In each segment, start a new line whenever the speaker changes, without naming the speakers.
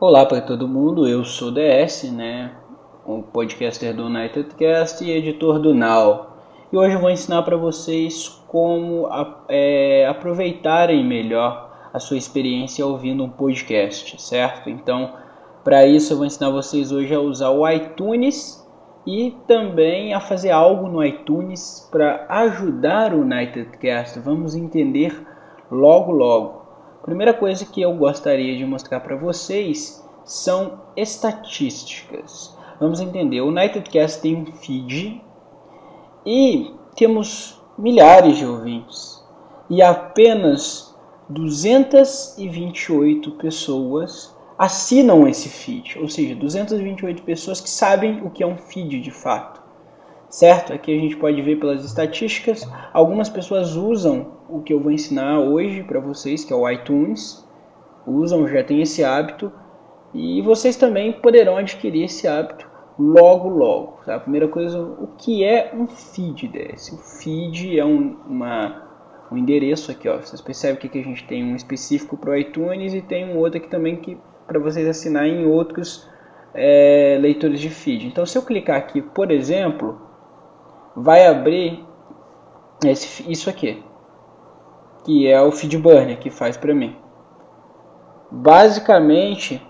Olá para todo mundo, eu sou o DS, né? Um podcaster do UnitedCast e editor do Now. E hoje eu vou ensinar para vocês como aproveitarem melhor a sua experiência ouvindo um podcast, certo? Então, para isso eu vou ensinar vocês hoje a usar o iTunes e também a fazer algo no iTunes para ajudar o UnitedCast. Vamos entender logo. Primeira coisa que eu gostaria de mostrar para vocês são estatísticas. Vamos entender, o UnitedCast tem um feed e temos milhares de ouvintes e apenas 228 pessoas assinam esse feed, ou seja, 228 pessoas que sabem o que é um feed de fato. Certo? Aqui a gente pode ver pelas estatísticas, algumas pessoas usam o que eu vou ensinar hoje para vocês, que é o iTunes, já tem esse hábito, e vocês também poderão adquirir esse hábito logo. Tá? A primeira coisa, o que é um feed desse? O feed é um endereço aqui, ó. Vocês percebem que aqui a gente tem um específico para o iTunes e tem um outro aqui também que para vocês assinarem em outros leitores de feed. Então, se eu clicar aqui, por exemplo, vai abrir isso aqui, que é o FeedBurner que faz para mim. Basicamente,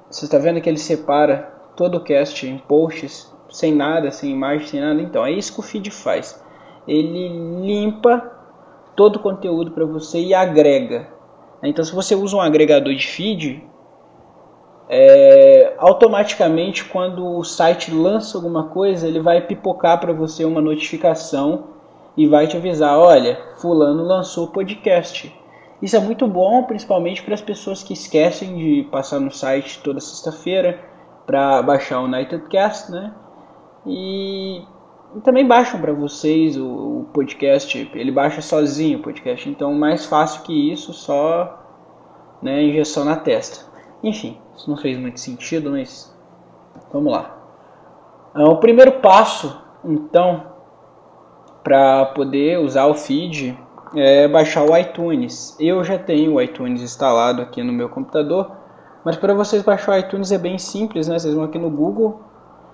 você está vendo que ele separa todo o cast em posts, sem nada, sem imagem, sem nada. Então, é isso que o feed faz. Ele limpa todo o conteúdo para você e agrega. Então, se você usa um agregador de feed, automaticamente quando o site lança alguma coisa, ele vai pipocar para você uma notificação e vai te avisar, olha, fulano lançou o podcast. Isso é muito bom, principalmente para as pessoas que esquecem de passar no site toda sexta-feira para baixar o UnitedCast, né? E também baixam para vocês o podcast, ele baixa sozinho o podcast, então mais fácil que isso, só injeção na testa. Enfim, isso não fez muito sentido, mas vamos lá. O primeiro passo, então, para poder usar o feed é baixar o iTunes. Eu já tenho o iTunes instalado aqui no meu computador, mas para vocês baixar o iTunes é bem simples, né? Vocês vão aqui no Google,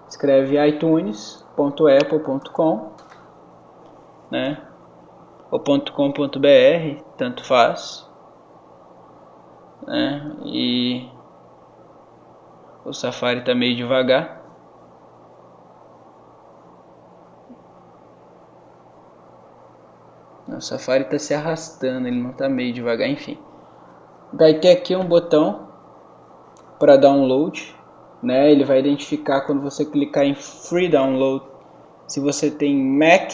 escreve itunes.apple.com, né? Ou .com.br, tanto faz, né? E o Safari está meio devagar. O Safari está se arrastando, ele não está meio devagar, enfim. Vai ter aqui um botão para download, né? Ele vai identificar quando você clicar em Free Download se você tem Mac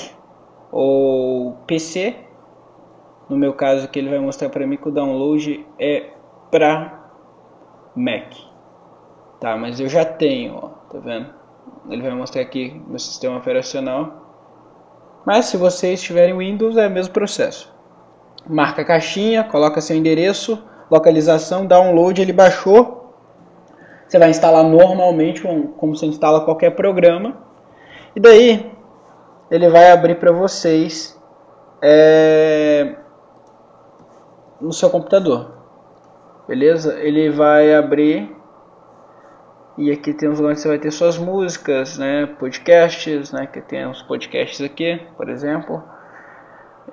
ou PC. No meu caso aqui ele vai mostrar para mim que o download é para Mac. Tá, mas eu já tenho, ó, tá vendo? Ele vai mostrar aqui meu sistema operacional. Mas se vocês tiverem Windows é o mesmo processo. Marca a caixinha, coloca seu endereço, localização, download, ele baixou. Você vai instalar normalmente, como você instala qualquer programa. E daí ele vai abrir para vocês no seu computador. Beleza? Ele vai abrir. E aqui tem uns lugares que você vai ter suas músicas, né, podcasts, né, que tem uns podcasts aqui, por exemplo.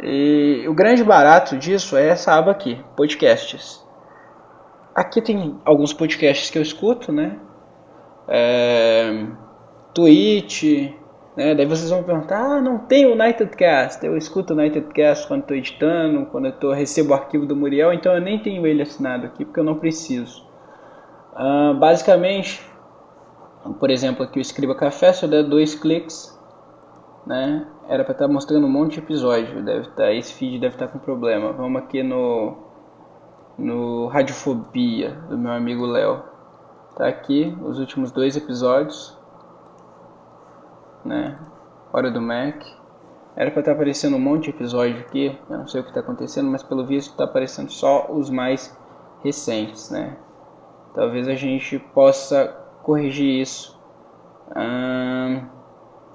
E o grande barato disso é essa aba aqui, podcasts. Aqui tem alguns podcasts que eu escuto, né, Twitch, né, daí vocês vão perguntar, não tem o UnitedCast. Eu escuto o UnitedCast quando estou editando, quando eu recebo o arquivo do Muriel, então eu nem tenho ele assinado aqui, porque eu não preciso. Basicamente, por exemplo, aqui o Escriba Café, se eu der 2 cliques, né, era para estar mostrando um monte de episódio, esse feed deve estar com problema. Vamos aqui no Radiofobia, do meu amigo Léo. Tá aqui os últimos 2 episódios, né, Hora do Mac. Era para estar aparecendo um monte de episódio aqui, eu não sei o que está acontecendo, mas pelo visto está aparecendo só os mais recentes, né. Talvez a gente possa corrigir isso.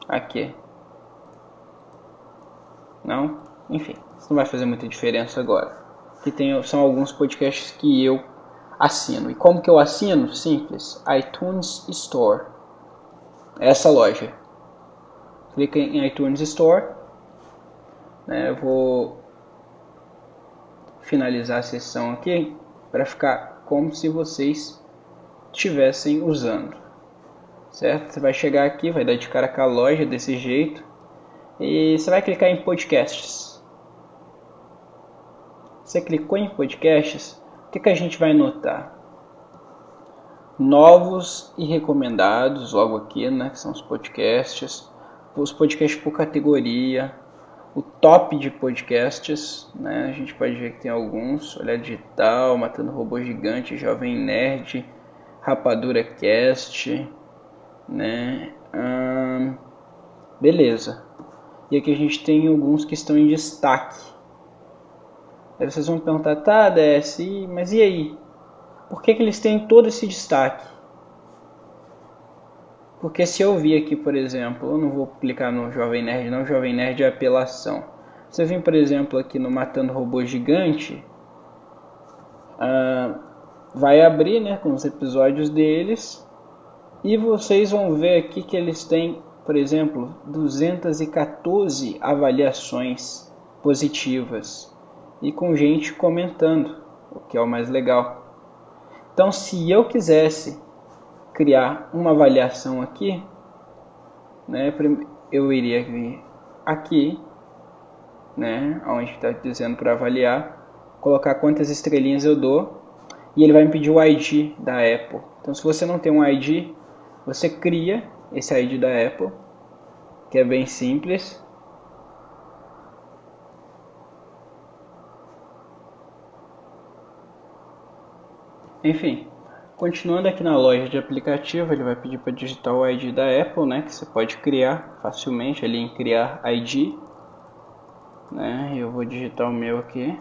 Aqui. Não? Enfim, isso não vai fazer muita diferença agora. Aqui são alguns podcasts que eu assino. E como que eu assino? Simples, iTunes Store. Essa loja. Clica em iTunes Store. Eu vou finalizar a sessão aqui para ficar como se vocês estivessem usando. Certo? Você vai chegar aqui, vai dar de cara com a loja desse jeito. E você vai clicar em podcasts. Você clicou em podcasts, o que a gente vai notar? Novos e recomendados, logo aqui, né, que são os podcasts por categoria, o top de podcasts, né, a gente pode ver que tem alguns, Olhar Digital, Matando Robô Gigante, Jovem Nerd, Rapadura Cast, né, beleza. E aqui a gente tem alguns que estão em destaque. Aí vocês vão perguntar, tá, DS, mas e aí? Por que eles têm todo esse destaque? Porque se eu vir aqui, por exemplo, eu não vou clicar no Jovem Nerd, não, Jovem Nerd é apelação. Se eu vir, por exemplo, aqui no Matando Robô Gigante, vai abrir, né, com os episódios deles, e vocês vão ver aqui que eles têm, por exemplo, 214 avaliações positivas e com gente comentando, o que é o mais legal. Então, se eu quisesse criar uma avaliação aqui, né, eu iria vir aqui, né, onde está dizendo para avaliar, colocar quantas estrelinhas eu dou, e ele vai me pedir o ID da Apple. Então, se você não tem um ID, você cria esse ID da Apple, que é bem simples. Enfim, continuando aqui na loja de aplicativo, ele vai pedir para digitar o ID da Apple, né, que você pode criar facilmente ali em criar ID, né? Eu vou digitar o meu aqui.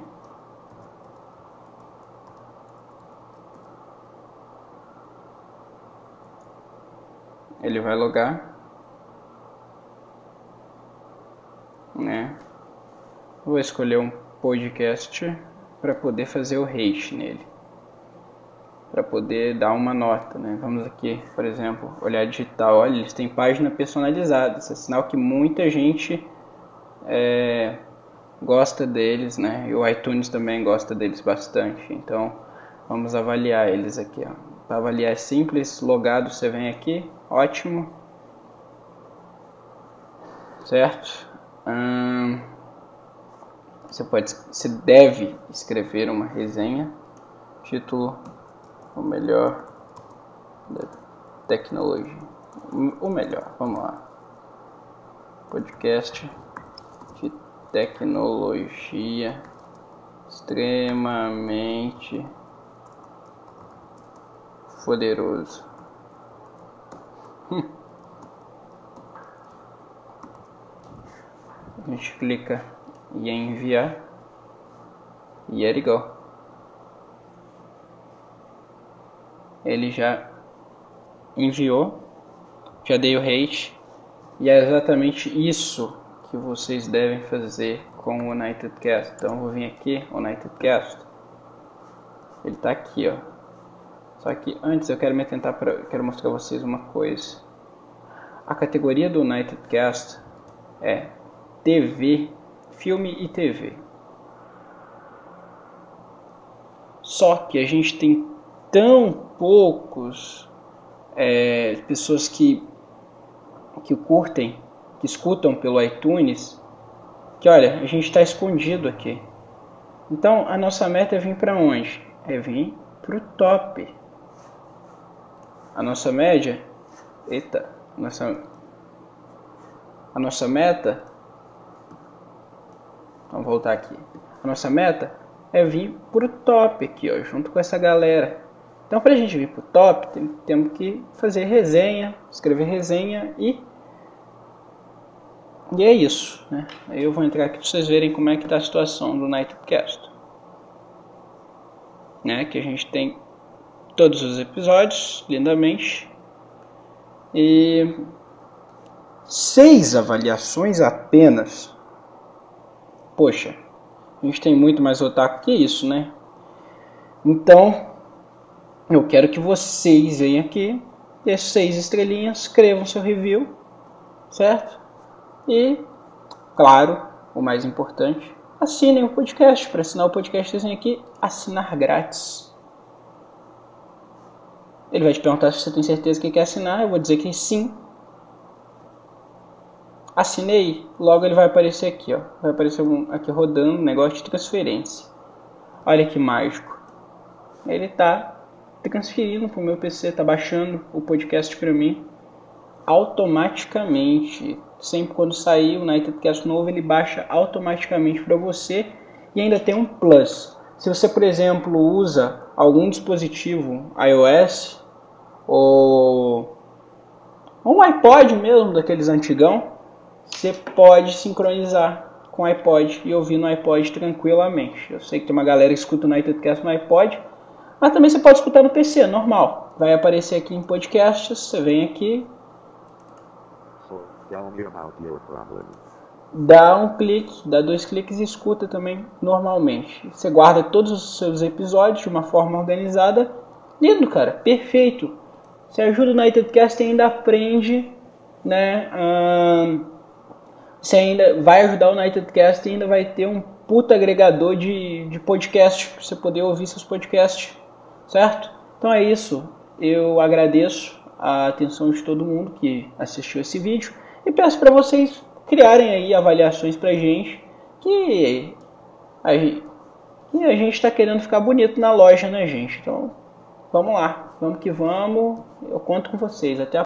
Ele vai logar, né? Vou escolher um podcast para poder fazer o rate nele, para poder dar uma nota, né? Vamos aqui, por exemplo, Olhar Digital. Olha, eles têm página personalizada. Isso é sinal que muita gente gosta deles, né? E o iTunes também gosta deles bastante. Então, vamos avaliar eles aqui, ó. Para avaliar é simples, logado, você vem aqui, ótimo, certo? Você deve escrever uma resenha, título: o melhor da tecnologia. O melhor, vamos lá. Podcast de tecnologia extremamente poderoso. A gente clica em enviar e here you go. Ele já enviou, já dei o rate, e é exatamente isso que vocês devem fazer com o UnitedCast. Então eu vou vir aqui, UnitedCast, ele está aqui, ó. Só que antes eu quero quero mostrar a vocês uma coisa. A categoria do UnitedCast é TV, filme e TV. Só que a gente tem tão poucos pessoas que curtem, que escutam pelo iTunes, que olha, a gente está escondido aqui. Então a nossa meta é vir para onde? É vir para o top. A nossa média, a nossa meta, vamos voltar aqui. A nossa meta é vir pro top aqui, ó, junto com essa galera. Então, para a gente vir pro top, temos que fazer resenha, escrever resenha e é isso, né? Aí eu vou entrar aqui para vocês verem como é que tá a situação do UnitedCast, né? Que a gente tem todos os episódios, lindamente, e 6 avaliações apenas. Poxa, a gente tem muito mais otaku que isso, né? Então, Eu quero que vocês venham aqui, dê 6 estrelinhas, escrevam seu review, certo? E, claro, o mais importante, assinem o podcast. Para assinar o podcast, vocês vêm aqui, assinar grátis. Ele vai te perguntar se você tem certeza que quer assinar, eu vou dizer que sim. Assinei, logo ele vai aparecer aqui, ó. Vai aparecer aqui rodando um negócio de transferência. Olha que mágico. Ele tá transferindo para o meu PC, tá baixando o podcast para mim automaticamente. Sempre quando sair o Unitedcast novo, ele baixa automaticamente para você. E ainda tem um plus. Se você, por exemplo, usa algum dispositivo iOS ou um iPod mesmo, daqueles antigão, você pode sincronizar com o iPod e ouvir no iPod tranquilamente. Eu sei que tem uma galera que escuta o Unitedcast no iPod, mas também você pode escutar no PC, normal. Vai aparecer aqui em podcasts, você vem aqui, dá um clique, dá 2 cliques e escuta também normalmente. Você guarda todos os seus episódios de uma forma organizada. Lindo, cara, perfeito. Você ajuda o Unitedcast e ainda aprende, né? Você ainda vai ajudar o Unitedcast e ainda vai ter um puta agregador de podcast para você poder ouvir seus podcasts, certo? Então é isso. Eu agradeço a atenção de todo mundo que assistiu esse vídeo e peço para vocês criarem aí avaliações pra gente, que a gente está querendo ficar bonito na loja, né, gente? Então, vamos lá, vamos que vamos. Eu conto com vocês. Até a